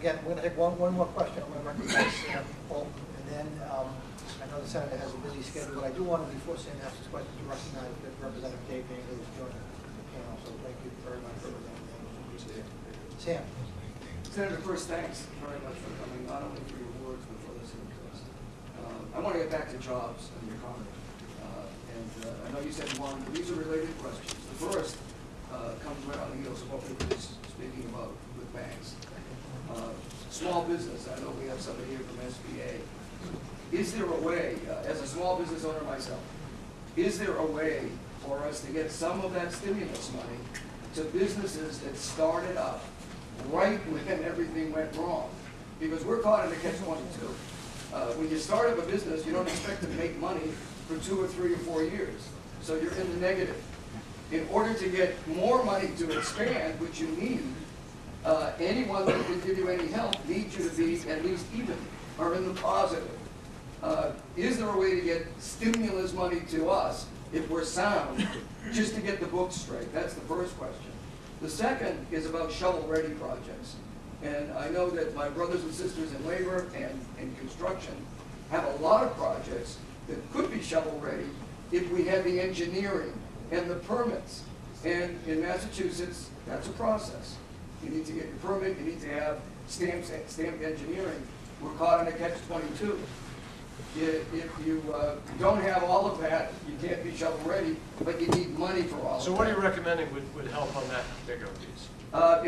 again, we're going to take one more question. I'm going to recognize Paul, and then I know the senator has a busy schedule, but I do want to, before Sam asks his question, to recognize that Representative Dave Daniel is joining the panel. So thank you very much for representing Sam. Senator, first, thanks very much for coming, not only for your words, but for listening to us. I want to get back to jobs and your comment. I know you said one, but these are related questions. The first comes right on the heels of what we were just speaking about with banks. Small business, I know we have somebody here from SBA. Is there a way, as a small business owner myself, is there a way for us to get some of that stimulus money to businesses that started up right when everything went wrong? Because we're caught in a catch-22. When you start up a business, you don't expect to make money for 2 or 3 or 4 years. So you're in the negative. In order to get more money to expand, which you need, anyone that can give you any help needs you to be at least even or in the positive. Is there a way to get stimulus money to us if we're sound, just to get the books straight? That's the first question. The second is about shovel-ready projects. And I know that my brothers and sisters in labor and in construction have a lot of projects that could be shovel-ready if we had the engineering and the permits. And in Massachusetts, that's a process. You need to get your permit, you need to have stamped engineering. We're caught in a catch-22. If you don't have all of that, you can't be shovel-ready, but you need money for all of that. So what are you recommending would help on that particular piece?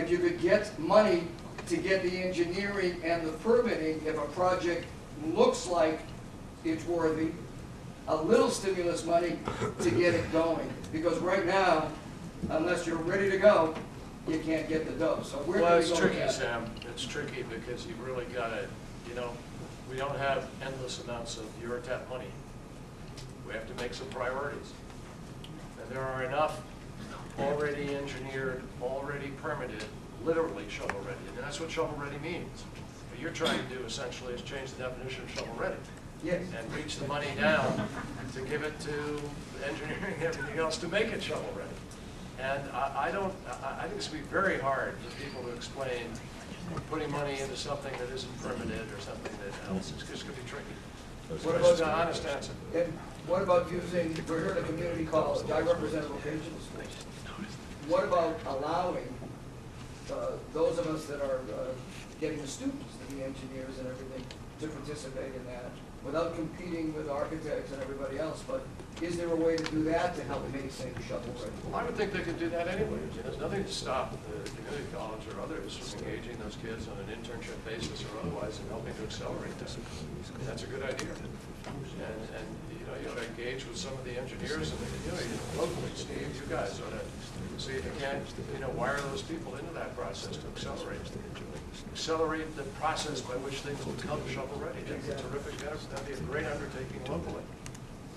If you could get money to get the engineering and the permitting, if a project looks like it's worthy, a little stimulus money to get it going. Because right now, unless you're ready to go, you can't get the dough. So where well, do we it's go tricky, with that? Sam. It's tricky because you've really got to, you know, we don't have endless amounts of Eurotap money. We have to make some priorities. And there are enough already engineered, already permitted, literally shovel-ready. And that's what shovel-ready means. What you're trying to do essentially is change the definition of shovel-ready. Yes. And reach the money down to give it to engineering and everything else to make it shovel-ready. And I think it's going to be very hard for people to explain putting money into something that isn't permitted or something that else. It's just going to be tricky. What about the honest answer? And what about using, we're here at a community college, I represent a vocational school. What about allowing those of us that are getting the students, the engineers and everything, to participate in that without competing with architects and everybody else? But is there a way to do that to help make things shovel-ready? Well, I would think they could do that anyway. There's nothing to stop the community college or others from engaging those kids on an internship basis or otherwise and helping to accelerate that. That's a good idea. And you ought to engage with some of the engineers and locally. Steve, you guys ought to see if you can't wire those people into that process to accelerate the process by which things will become shovel-ready. That's a terrific. That'd be a great undertaking locally.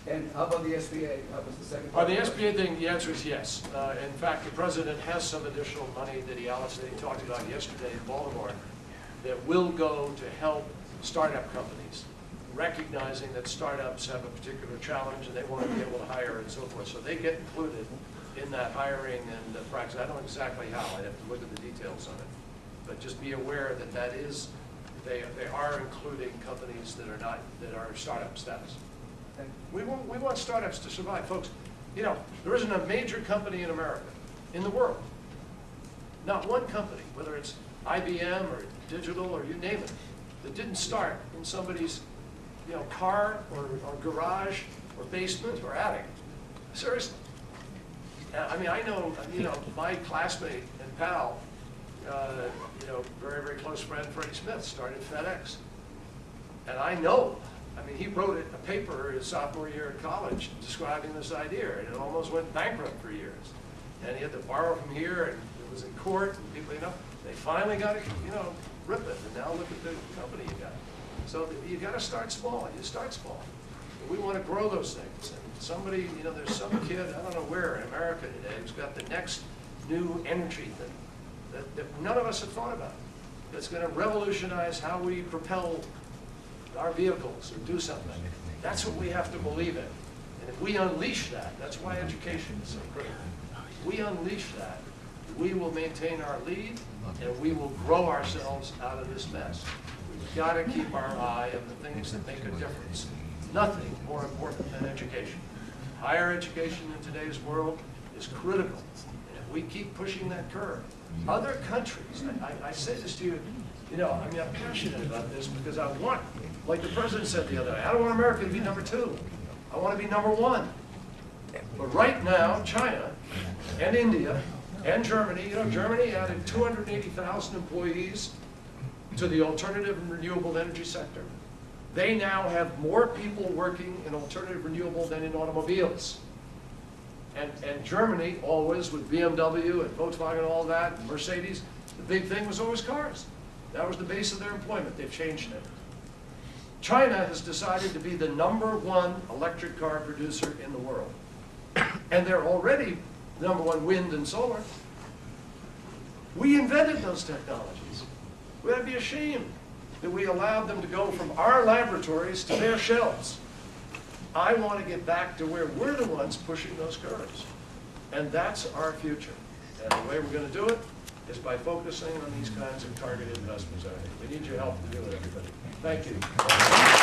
And how about the SBA? That was the second On part. the SBA thing, the answer is yes. In fact, the president has some additional money that he talked about yesterday in Baltimore that will go to help startup companies, recognizing that startups have a particular challenge and they want to be able to hire and so forth. So they get included in that hiring and practice. I don't know exactly how. I'd have to look at the details on it. But just be aware that they are including companies that are startup status. We want startups to survive, folks. There isn't a major company in America, in the world, not one company, whether it's IBM or digital or you name it, that didn't start in somebody's car or garage or basement or attic. Seriously. I mean, I know my classmate and pal, very, very close friend, Freddie Smith, started FedEx. And I know, he wrote a paper his sophomore year in college describing this idea, and it almost went bankrupt for years. And he had to borrow from here, and it was in court, and people, they finally got it, rip it, and now look at the company you got. So you got to start small. You start small. We want to grow those things. And somebody, there's some kid, I don't know where in America today, who's got the next new energy thing that none of us have thought about. That's going to revolutionize how we propel our vehicles or do something. That's what we have to believe in. And if we unleash that, that's why education is so critical. If we unleash that, we will maintain our lead, and we will grow ourselves out of this mess. We've got to keep our eye on the things that make a difference. Nothing more important than education. Higher education in today's world is critical. And if we keep pushing that curve, other countries, I say this to you, I'm passionate about this because I want, like the president said the other day, I don't want America to be number 2. I want to be number 1. But right now, China and India and Germany, Germany added 280,000 employees to the alternative and renewable energy sector. They now have more people working in alternative renewable than in automobiles. And Germany, always with BMW and Volkswagen and all that, and Mercedes, the big thing was always cars. That was the base of their employment. They've changed it. China has decided to be the #1 electric car producer in the world. And they're already #1 wind and solar. We invented those technologies. We ought to be ashamed that we allowed them to go from our laboratories to their shelves. I want to get back to where we're the ones pushing those curves. And that's our future. And the way we're going to do it is by focusing on these kinds of targeted investments. We need your help to do it, everybody. Thank you.